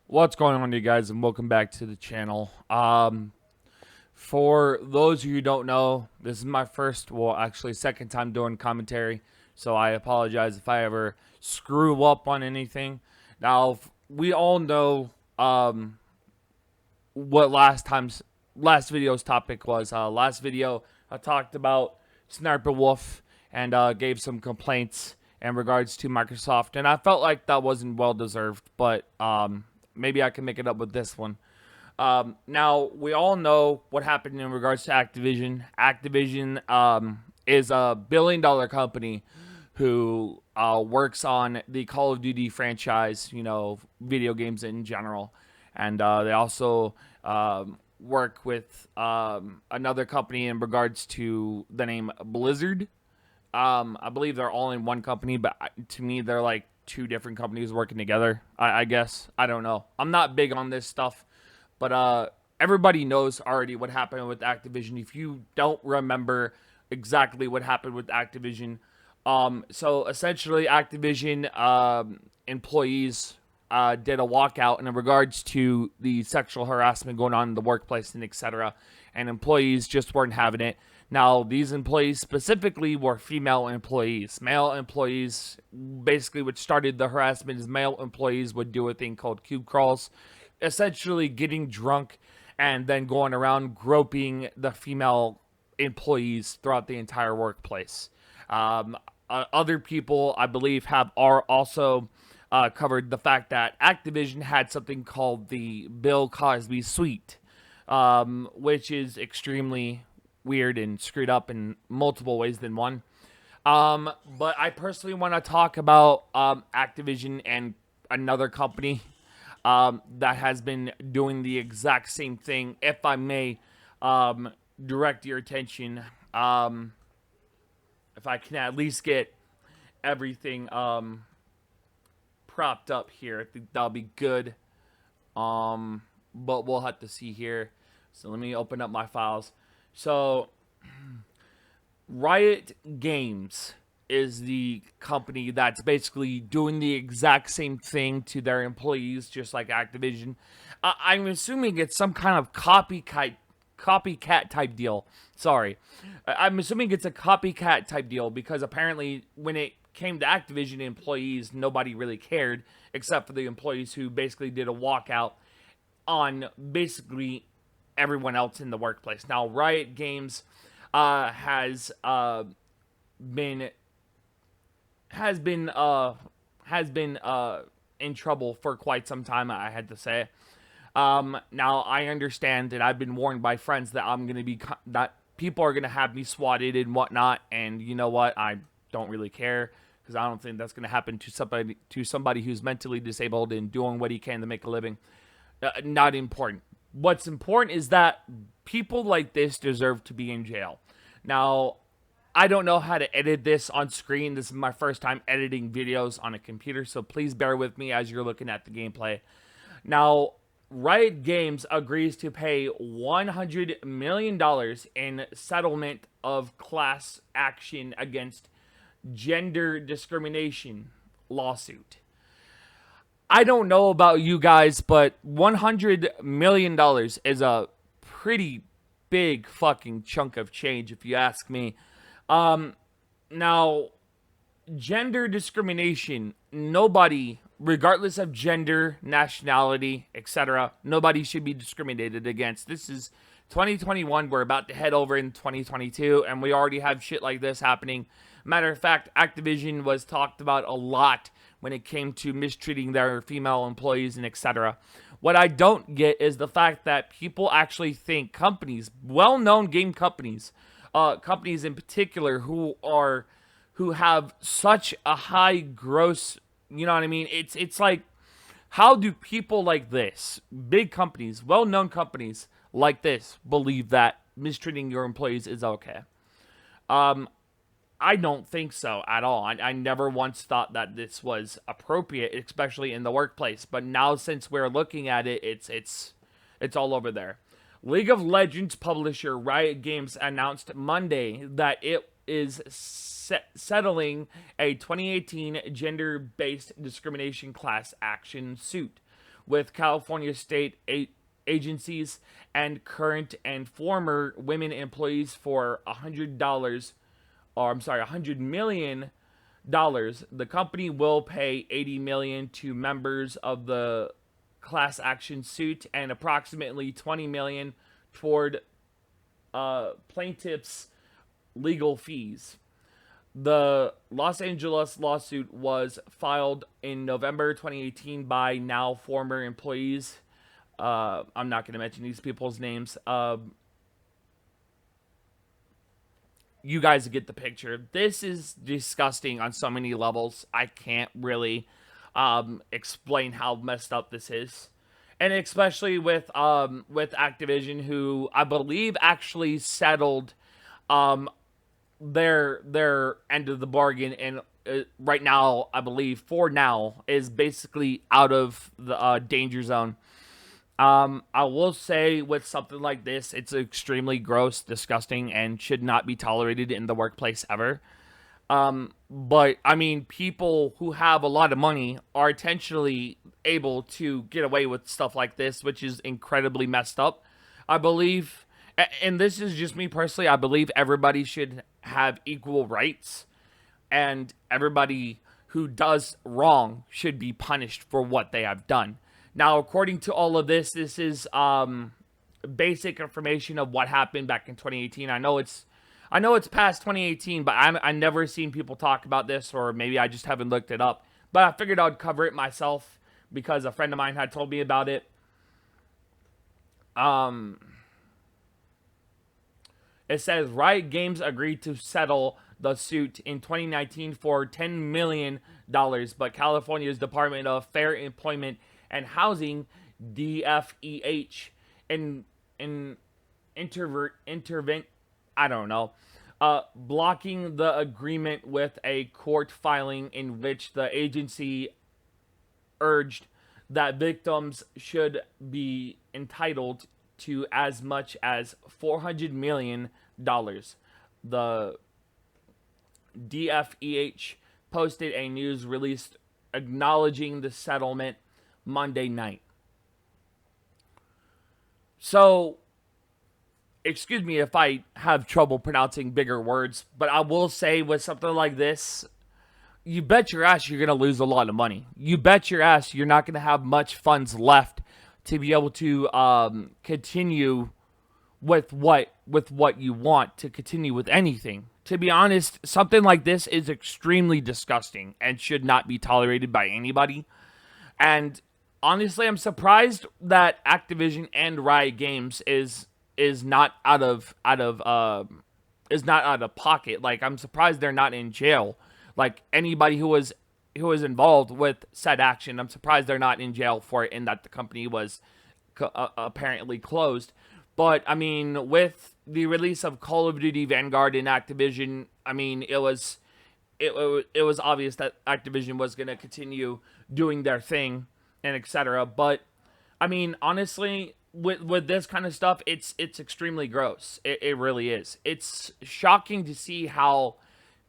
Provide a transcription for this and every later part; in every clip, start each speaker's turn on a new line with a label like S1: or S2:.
S1: What's going on, you guys, and welcome back to the channel. For those of you who don't know, this is my first, well, actually second time doing commentary, so I apologize if I ever screw up on anything. Now, we all know what last video's topic was. Last video I talked about Sniper Wolf and gave some complaints in regards to Microsoft, and I felt like that wasn't well deserved, but maybe I can make it up with this one. Now, we all know what happened in regards to Activision. Activision is a billion-dollar company who works on the Call of Duty franchise, video games in general. And they also work with another company in regards to the name Blizzard. I believe they're all in one company, but to me, they're like two different companies working together. I guess. I don't know. I'm not big on this stuff. But everybody knows already what happened with Activision. If you don't remember exactly what happened with Activision, so essentially Activision employees did a walkout in regards to the sexual harassment going on in the workplace and etc. And employees just weren't having it. Now, these employees specifically were female employees. Male employees, basically what started the harassment is male employees would do a thing called cube crawls, essentially getting drunk and then going around groping the female employees throughout the entire workplace. Other people, I believe, are also covered the fact that Activision had something called the Bill Cosby Suite, which is extremely weird and screwed up in multiple ways than one. But I personally want to talk about Activision and another company that has been doing the exact same thing. If I may direct your attention, if I can at least get everything propped up here, I think that'll be good. But we'll have to see here. So let me open up my files. So Riot Games is the company that's basically doing the exact same thing to their employees, just like Activision. I'm assuming it's some kind of copycat type deal. Sorry, I'm assuming it's a copycat type deal because apparently when it came to Activision employees, nobody really cared except for the employees who basically did a walkout on basically everyone else in the workplace. Now, Riot Games has been has been in trouble for quite some time, I had to say. Now I understand that I've been warned by friends that that people are gonna have me swatted and whatnot, and you know what? I don't really care because I don't think that's gonna happen to somebody who's mentally disabled and doing what he can to make a living. Not important. What's important is that people like this deserve to be in jail. Now, I don't know how to edit this on screen. This is my first time editing videos on a computer, so please bear with me as you're looking at the gameplay. Now, Riot Games agrees to pay $100 million in settlement of class action against gender discrimination lawsuit. I don't know about you guys, but $100 million is a pretty big fucking chunk of change, if you ask me. Now, gender discrimination, nobody, regardless of gender, nationality, etc., nobody should be discriminated against. This is 2021. We're about to head over in 2022, and we already have shit like this happening. Matter of fact, Activision was talked about a lot when it came to mistreating their female employees and etc. What I don't get is the fact that people actually think companies, well-known game companies, companies in particular who have such a high gross, you know what I mean? It's like, how do people like this, big companies, well-known companies like this, believe that mistreating your employees is okay? I don't think so at all. I never once thought that this was appropriate, especially in the workplace. But now, since we're looking at it, it's all over there. League of Legends publisher Riot Games announced Monday that it is settling a 2018 gender-based discrimination class action suit with California state agencies and current and former women employees for $100, or I'm sorry, $100 million. The company will pay $80 million to members of the class action suit and approximately $20 million toward plaintiffs' legal fees. The Los Angeles lawsuit was filed in November 2018 by now former employees. I'm not going to mention these people's names. You guys get the picture. This is disgusting on so many levels. I can't really explain how messed up this is. And especially with Activision, who I believe actually settled their end of the bargain, and right now I believe for now is basically out of the danger zone. I will say with something like this, it's extremely gross, disgusting, and should not be tolerated in the workplace ever. But I mean, people who have a lot of money are intentionally able to get away with stuff like this, which is incredibly messed up. I believe, and this is just me personally, I believe everybody should have equal rights, and everybody who does wrong should be punished for what they have done. Now, according to all of this, this is basic information of what happened back in 2018. I know it's past 2018, but I never seen people talk about this, or maybe I just haven't looked it up. But I figured I'd cover it myself because a friend of mine had told me about it. It says Riot Games agreed to settle the suit in 2019 for $10 million, but California's Department of Fair Employment and Housing, DFEH, blocking the agreement with a court filing in which the agency urged that victims should be entitled to as much as $400 million. The DFEH posted a news release acknowledging the settlement Monday night. So, excuse me if I have trouble pronouncing bigger words, but I will say with something like this, you bet your ass you're going to lose a lot of money. You bet your ass you're not going to have much funds left to be able to continue with what you want, to continue with anything. To be honest, something like this is extremely disgusting and should not be tolerated by anybody. And honestly, I'm surprised that Activision and Riot Games is not out of pocket. Like, I'm surprised they're not in jail. Like, anybody who was involved with said action, I'm surprised they're not in jail for it, and that the company was apparently closed. But I mean, with the release of Call of Duty Vanguard and Activision, I mean, it was obvious that Activision was going to continue doing their thing and etc. But I mean, honestly, with this kind of stuff, it's extremely gross. It really is. It's shocking to see how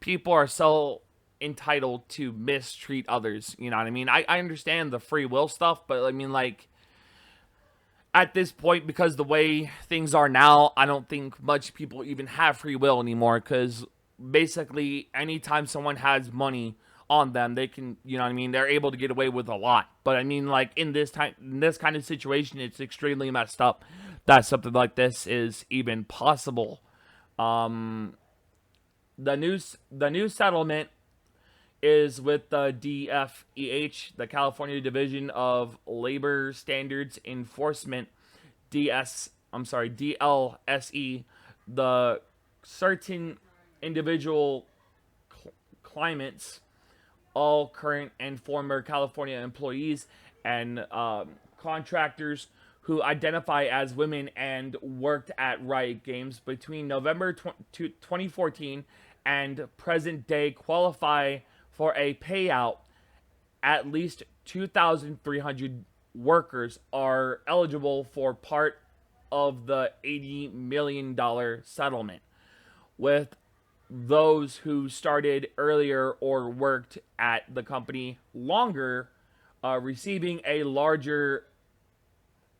S1: people are so entitled to mistreat others. You know what I mean? I understand the free will stuff, but I mean, like, at this point, because the way things are now, I don't think much people even have free will anymore, because basically anytime someone has money on them, they can, you know what I mean, they're able to get away with a lot. But I mean, like, in this kind of situation, it's extremely messed up that something like this is even possible. The new settlement is with the DFEH, the California Division of Labor Standards Enforcement, DLSE, the certain individual claimants, all current and former California employees and contractors who identify as women and worked at Riot Games between November 2014 and present day qualify for a payout. At least 2,300 workers are eligible for part of the $80 million settlement, with those who started earlier or worked at the company longer receiving a larger,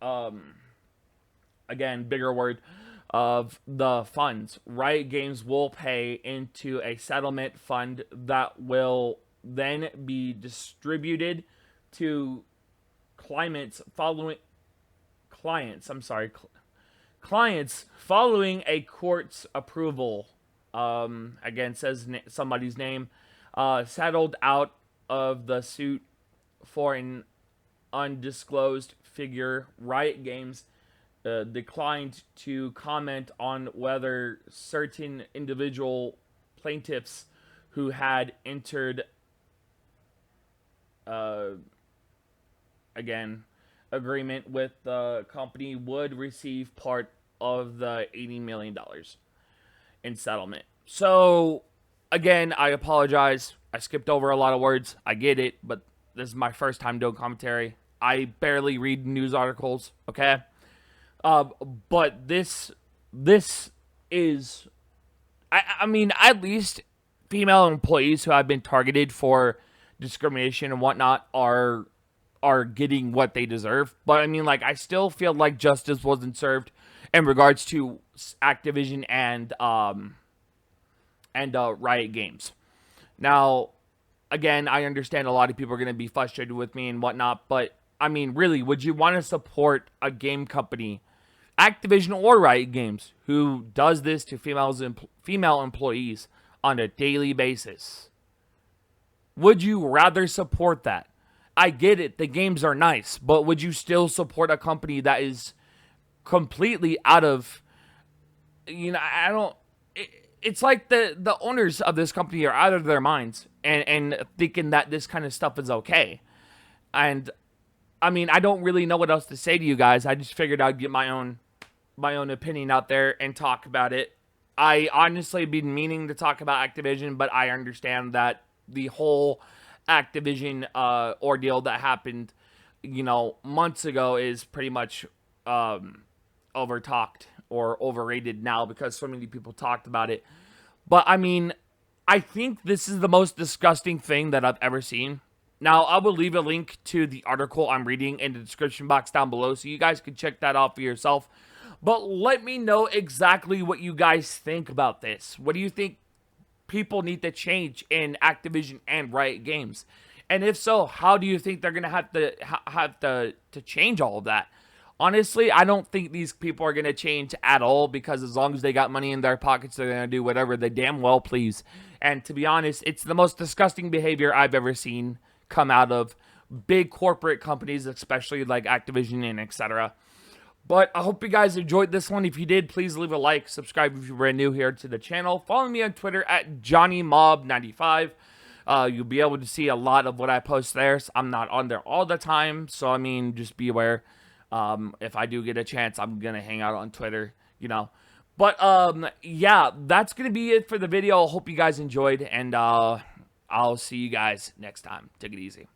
S1: again, bigger word, of the funds. Riot Games will pay into a settlement fund that will then be distributed to clients following clients following a court's approval. Again, says somebody's name, settled out of the suit for an undisclosed figure. Riot Games declined to comment on whether certain individual plaintiffs who had entered, again, agreement with the company would receive part of the $80 million in settlement. So, again, I apologize. I skipped over a lot of words. I get it, but this is my first time doing commentary. I barely read news articles, okay? But this is, I mean, at least female employees who have been targeted for discrimination and whatnot are getting what they deserve. But I mean, like, I still feel like justice wasn't served in regards to Activision and Riot Games. Now, again, I understand a lot of people are going to be frustrated with me and whatnot, but I mean, really, would you want to support a game company, Activision or Riot Games, who does this to female employees on a daily basis? Would you rather support that? I get it, the games are nice, but would you still support a company that is completely out of, I don't, it's like the owners of this company are out of their minds and thinking that this kind of stuff is okay. And I mean, I don't really know what else to say to you guys. I just figured I'd get my own opinion out there and talk about it. I honestly been meaning to talk about Activision, but I understand that the whole Activision ordeal that happened, months ago is pretty much overtalked or overrated now because so many people talked about it. But I mean, I think this is the most disgusting thing that I've ever seen. Now, I will leave a link to the article I'm reading in the description box down below so you guys can check that out for yourself. But let me know exactly what you guys think about this. What do you think people need to change in Activision and Riot Games? And if so, how do you think they're going to have to change all of that? Honestly, I don't think these people are going to change at all because as long as they got money in their pockets, they're going to do whatever they damn well please. And to be honest, it's the most disgusting behavior I've ever seen come out of big corporate companies, especially like Activision and etc. But I hope you guys enjoyed this one. If you did, please leave a like, subscribe if you're brand new here to the channel. Follow me on Twitter at JohnnyMob95. You'll be able to see a lot of what I post there. So I'm not on there all the time, so I mean, just be aware. If I do get a chance, I'm gonna hang out on Twitter, But yeah, that's gonna be it for the video. I hope you guys enjoyed, and I'll see you guys next time. Take it easy.